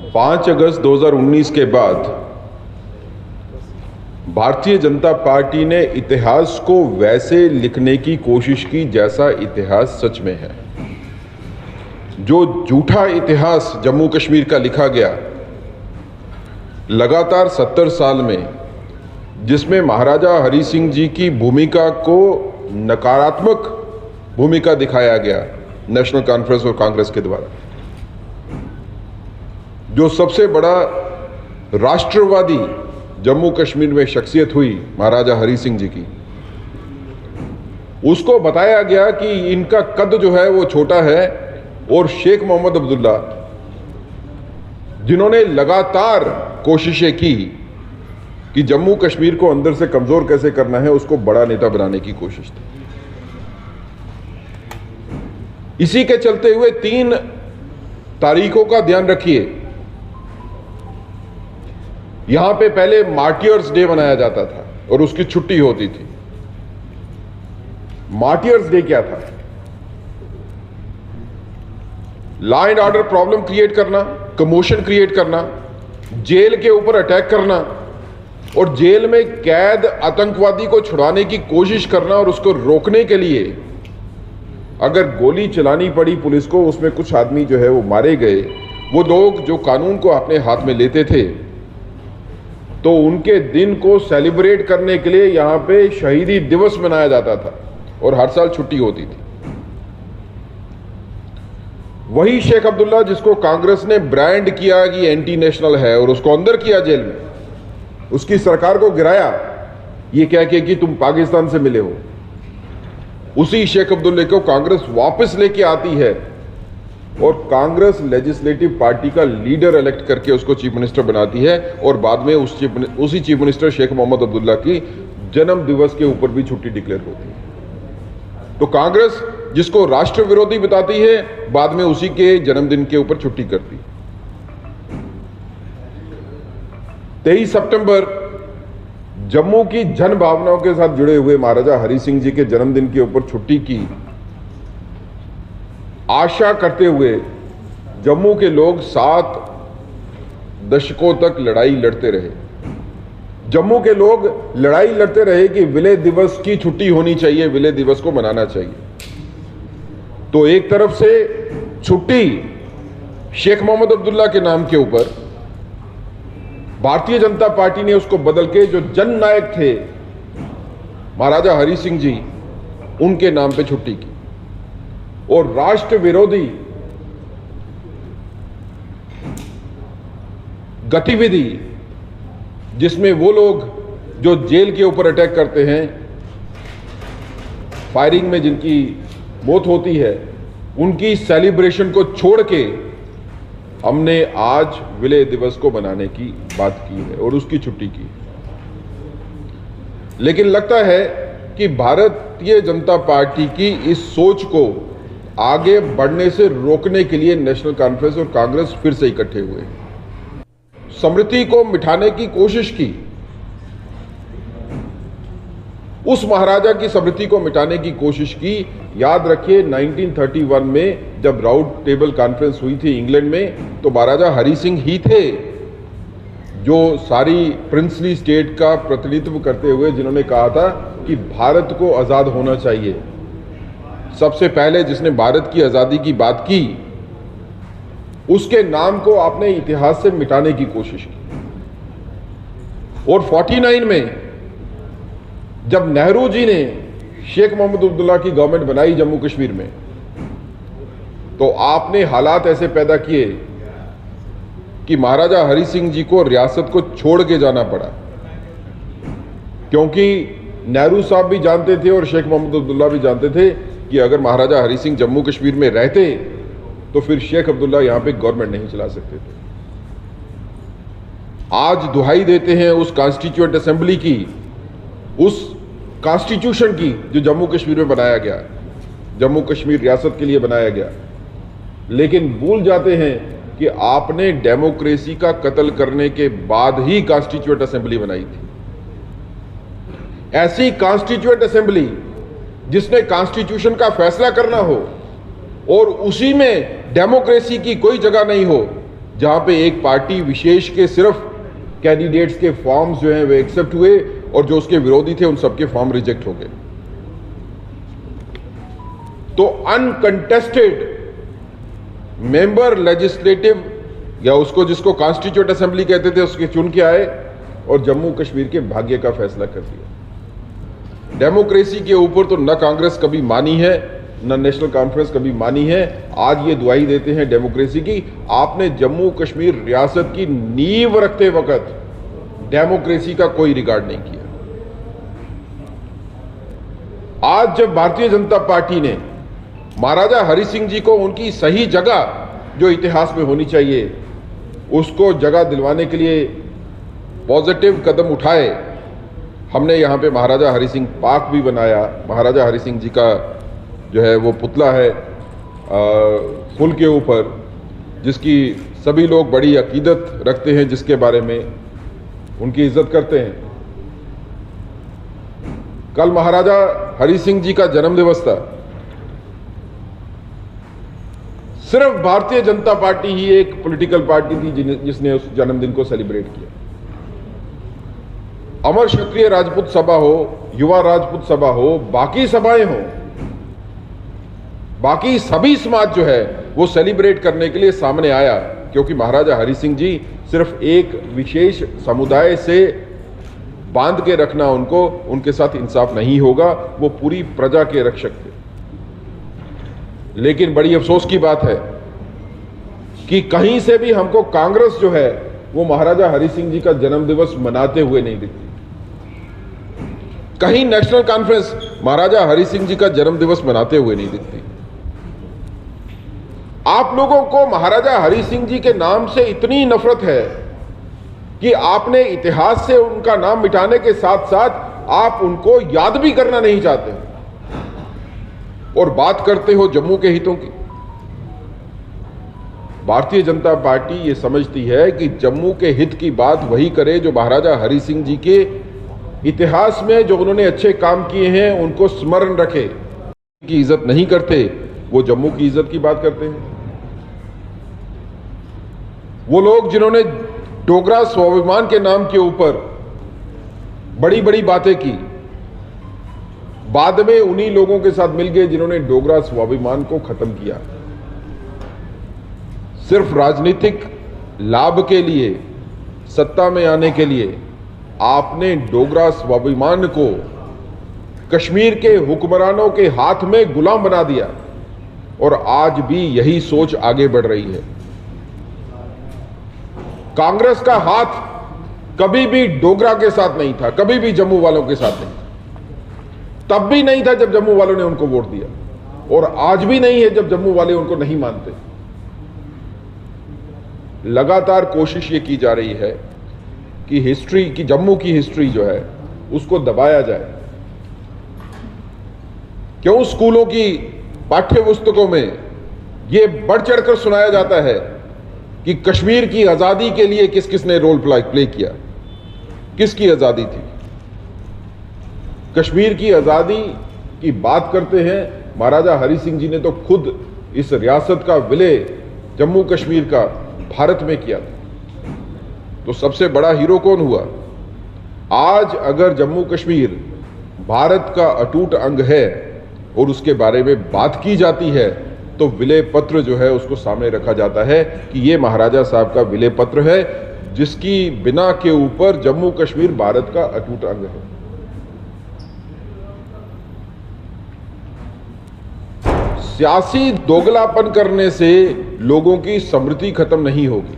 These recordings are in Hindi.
5 अगस्त 2019 के बाद भारतीय जनता पार्टी ने इतिहास को वैसे लिखने की कोशिश की जैसा इतिहास सच में है। जो झूठा इतिहास जम्मू कश्मीर का लिखा गया लगातार 70 साल में, जिसमें महाराजा हरि सिंह जी की भूमिका को नकारात्मक भूमिका दिखाया गया नेशनल कॉन्फ्रेंस और कांग्रेस के द्वारा, जो सबसे बड़ा राष्ट्रवादी जम्मू कश्मीर में शख्सियत हुई महाराजा हरि सिंह जी की, उसको बताया गया कि इनका कद जो है वो छोटा है, और शेख मोहम्मद अब्दुल्ला जिन्होंने लगातार कोशिशें की कि जम्मू कश्मीर को अंदर से कमजोर कैसे करना है, उसको बड़ा नेता बनाने की कोशिश थी। इसी के चलते हुए 3 तारीखों का ध्यान रखिए। यहां पे पहले मार्टियर्स डे मनाया जाता था और उसकी छुट्टी होती थी। मार्टियर्स डे क्या था? Law and order problem create करना, कमोशन क्रिएट करना, जेल के ऊपर अटैक करना और जेल में कैद आतंकवादी को छुड़ाने की कोशिश करना, और उसको रोकने के लिए अगर गोली चलानी पड़ी पुलिस को, उसमें कुछ आदमी जो है वो मारे गए। वो लोग जो कानून को अपने हाथ में लेते थे, तो उनके दिन को सेलिब्रेट करने के लिए यहां पे शहीदी दिवस मनाया जाता था और हर साल छुट्टी होती थी। वही शेख अब्दुल्ला जिसको कांग्रेस ने ब्रांड किया कि एंटी नेशनल है और उसको अंदर किया जेल में, उसकी सरकार को गिराया ये कह के कि तुम पाकिस्तान से मिले हो, उसी शेख अब्दुल्ला को कांग्रेस वापस लेके आती है और कांग्रेस लेजिस्लेटिव पार्टी का लीडर इलेक्ट करके उसको चीफ मिनिस्टर बनाती है, और बाद में उसी चीफ मिनिस्टर शेख मोहम्मद अब्दुल्ला की जन्म दिवस के ऊपर भी छुट्टी डिक्लेयर होती है। तो कांग्रेस जिसको राष्ट्र विरोधी बताती है, बाद में उसी के जन्मदिन के ऊपर छुट्टी करती है। 23 सितंबर जम्मू की जन भावनाओं के साथ जुड़े हुए महाराजा हरि सिंह जी के जन्मदिन के ऊपर छुट्टी की आशा करते हुए जम्मू के लोग 7 दशकों तक लड़ाई लड़ते रहे। जम्मू के लोग लड़ाई लड़ते रहे कि विलय दिवस की छुट्टी होनी चाहिए, विलय दिवस को मनाना चाहिए। तो एक तरफ से छुट्टी शेख मोहम्मद अब्दुल्ला के नाम के ऊपर, भारतीय जनता पार्टी ने उसको बदल के जो जननायक थे महाराजा हरि सिंह जी, उनके नाम पे छुट्टी की। और राष्ट्र विरोधी गतिविधि, जिसमें वो लोग जो जेल के ऊपर अटैक करते हैं, फायरिंग में जिनकी मौत होती है, उनकी सेलिब्रेशन को छोड़ के हमने आज विलय दिवस को मनाने की बात की है और उसकी छुट्टी की। लेकिन लगता है कि भारतीय जनता पार्टी की इस सोच को आगे बढ़ने से रोकने के लिए नेशनल कॉन्फ्रेंस और कांग्रेस फिर से इकट्ठे हुए। स्मृति को मिटाने की कोशिश की, उस महाराजा की स्मृति को मिटाने की कोशिश की। याद रखिए 1931 में जब राउंड टेबल कॉन्फ्रेंस हुई थी इंग्लैंड में, तो महाराजा हरि सिंह ही थे जो सारी प्रिंसली स्टेट का प्रतिनिधित्व करते हुए जिन्होंने कहा था कि भारत को आजाद होना चाहिए। सबसे पहले जिसने भारत की आजादी की बात की, उसके नाम को आपने इतिहास से मिटाने की कोशिश की। और 49 में जब नेहरू जी ने शेख मोहम्मद अब्दुल्ला की गवर्नमेंट बनाई जम्मू कश्मीर में, तो आपने हालात ऐसे पैदा किए कि महाराजा हरि सिंह जी को रियासत को छोड़ के जाना पड़ा, क्योंकि नेहरू साहब भी जानते थे और शेख मोहम्मद अब्दुल्ला भी जानते थे कि अगर महाराजा हरि सिंह जम्मू कश्मीर में रहते तो फिर शेख अब्दुल्ला यहां पे गवर्नमेंट नहीं चला सकते थे। आज दुहाई देते हैं उस कॉन्स्टिट्यूएंट असेंबली की, उस कॉन्स्टिट्यूशन की जो जम्मू कश्मीर में बनाया गया, जम्मू कश्मीर रियासत के लिए बनाया गया, लेकिन भूल जाते हैं कि आपने डेमोक्रेसी का कत्ल करने के बाद ही कॉन्स्टिट्यूएंट असेंबली बनाई थी। ऐसी कॉन्स्टिट्यूएंट असेंबली जिसने कॉन्स्टिट्यूशन का फैसला करना हो और उसी में डेमोक्रेसी की कोई जगह नहीं हो, जहां पे एक पार्टी विशेष के सिर्फ कैंडिडेट्स के फॉर्म्स जो हैं वे एक्सेप्ट हुए और जो उसके विरोधी थे उन सबके फॉर्म रिजेक्ट हो गए। तो अनकंटेस्टेड मेंबर लेजिस्लेटिव या उसको जिसको कॉन्स्टिट्यूएंट असेंबली कहते थे उसके चुन के आए और जम्मू कश्मीर के भाग्य का फैसला कर दिया। डेमोक्रेसी के ऊपर तो न कांग्रेस कभी मानी है न नेशनल कॉन्फ्रेंस कभी मानी है। आज ये दुआई देते हैं डेमोक्रेसी की। आपने जम्मू कश्मीर रियासत की नींव रखते वक्त डेमोक्रेसी का कोई रिकॉर्ड नहीं किया। आज जब भारतीय जनता पार्टी ने महाराजा हरि सिंह जी को उनकी सही जगह जो इतिहास में होनी चाहिए उसको जगह दिलवाने के लिए पॉजिटिव कदम उठाए, हमने यहां पे महाराजा हरि सिंह पार्क भी बनाया। महाराजा हरि सिंह जी का जो है वो पुतला है पुल के ऊपर, जिसकी सभी लोग बड़ी अकीदत रखते हैं, जिसके बारे में उनकी इज्जत करते हैं। कल महाराजा हरि सिंह जी का जन्मदिवस था। सिर्फ भारतीय जनता पार्टी ही एक पॉलिटिकल पार्टी थी जिसने उस जन्मदिन को सेलिब्रेट किया। अमर क्षत्रिय राजपूत सभा हो, युवा राजपूत सभा हो, बाकी सभाएं हो, बाकी सभी समाज जो है वो सेलिब्रेट करने के लिए सामने आया, क्योंकि महाराजा हरि सिंह जी सिर्फ एक विशेष समुदाय से बांध के रखना उनको उनके साथ इंसाफ नहीं होगा। वो पूरी प्रजा के रक्षक थे। लेकिन बड़ी अफसोस की बात है कि कहीं से भी हमको कांग्रेस जो है वो महाराजा हरि सिंह जी का जन्मदिवस मनाते हुए नहीं दिखती। कहीं नेशनल कॉन्फ्रेंस महाराजा हरि सिंह जी का जन्मदिवस मनाते हुए नहीं दिखती। आप लोगों को महाराजा हरि सिंह जी के नाम से इतनी नफरत है कि आपने इतिहास से उनका नाम मिटाने के साथ साथ आप उनको याद भी करना नहीं चाहते और बात करते हो जम्मू के हितों की। भारतीय जनता पार्टी ये समझती है कि जम्मू के हित की बात वही करे जो महाराजा हरि सिंह जी के इतिहास में जो उन्होंने अच्छे काम किए हैं उनको स्मरण रखे। की इज्जत नहीं करते, वो जम्मू की इज्जत की बात करते हैं। वो लोग जिन्होंने डोगरा स्वाभिमान के नाम के ऊपर बड़ी बड़ी बातें की, बाद में उन्हीं लोगों के साथ मिल गए जिन्होंने डोगरा स्वाभिमान को खत्म किया। सिर्फ राजनीतिक लाभ के लिए, सत्ता में आने के लिए आपने डोगरा स्वाभिमान को कश्मीर के हुक्मरानों के हाथ में गुलाम बना दिया और आज भी यही सोच आगे बढ़ रही है। कांग्रेस का हाथ कभी भी डोगरा के साथ नहीं था, कभी भी जम्मू वालों के साथ नहीं था। तब भी नहीं था जब जम्मू वालों ने उनको वोट दिया और आज भी नहीं है जब जम्मू वाले उनको नहीं मानते। लगातार कोशिश ये की जा रही है कि हिस्ट्री की, जम्मू की हिस्ट्री जो है उसको दबाया जाए। क्यों स्कूलों की पाठ्य पुस्तकों में ये बढ़ चढ़कर सुनाया जाता है कि कश्मीर की आजादी के लिए किस किसने रोल प्ले किया, किसकी आजादी थी। कश्मीर की आजादी की बात करते हैं, महाराजा हरि सिंह जी ने तो खुद इस रियासत का विलय जम्मू कश्मीर का भारत में किया था। तो सबसे बड़ा हीरो कौन हुआ? आज अगर जम्मू कश्मीर भारत का अटूट अंग है और उसके बारे में बात की जाती है तो विलय पत्र जो है उसको सामने रखा जाता है कि ये महाराजा साहब का विलय पत्र है जिसकी बिना के ऊपर जम्मू कश्मीर भारत का अटूट अंग है। सियासी दोगलापन करने से लोगों की समृद्धि खत्म नहीं होगी।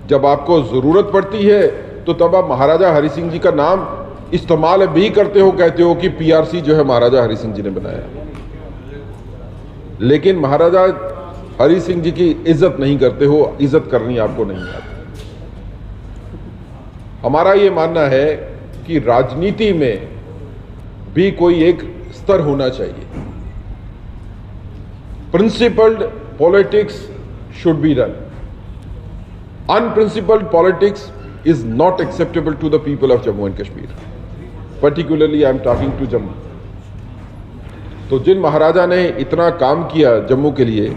जब आपको जरूरत पड़ती है तो तब आप महाराजा हरि सिंह जी का नाम इस्तेमाल भी करते हो, कहते हो कि पीआरसी जो है महाराजा हरि सिंह जी ने बनाया, लेकिन महाराजा हरि सिंह जी की इज्जत नहीं करते हो, इज्जत करनी आपको नहीं आती। हमारा ये मानना है कि राजनीति में भी कोई एक स्तर होना चाहिए। Principled politics should be run. Unprincipled politics is not acceptable to the people of Jammu and Kashmir. Particularly I am talking to Jammu. तो जिन महाराजा ने इतना काम किया जम्मू के लिए,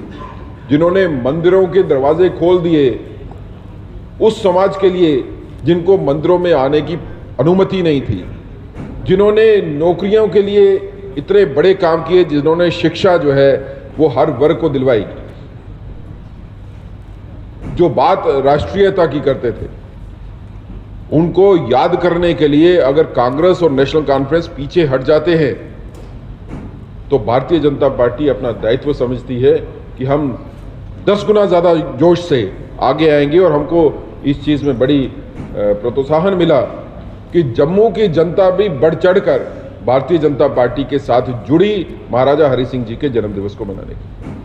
जिन्होंने मंदिरों के दरवाजे खोल दिए उस समाज के लिए जिनको मंदिरों में आने की अनुमति नहीं थी, जिन्होंने नौकरियों के लिए इतने बड़े काम किए, जिन्होंने शिक्षा जो है वो हर वर्ग को दिलवाई, जो बात राष्ट्रीयता की करते थे, उनको याद करने के लिए अगर कांग्रेस और नेशनल कॉन्फ्रेंस पीछे हट जाते हैं तो भारतीय जनता पार्टी अपना दायित्व समझती है कि हम 10 गुना ज्यादा जोश से आगे आएंगे। और हमको इस चीज में बड़ी प्रोत्साहन मिला कि जम्मू की जनता भी बढ़ चढ़कर भारतीय जनता पार्टी के साथ जुड़ी महाराजा हरि सिंह जी के जन्म दिवस को मनाने की।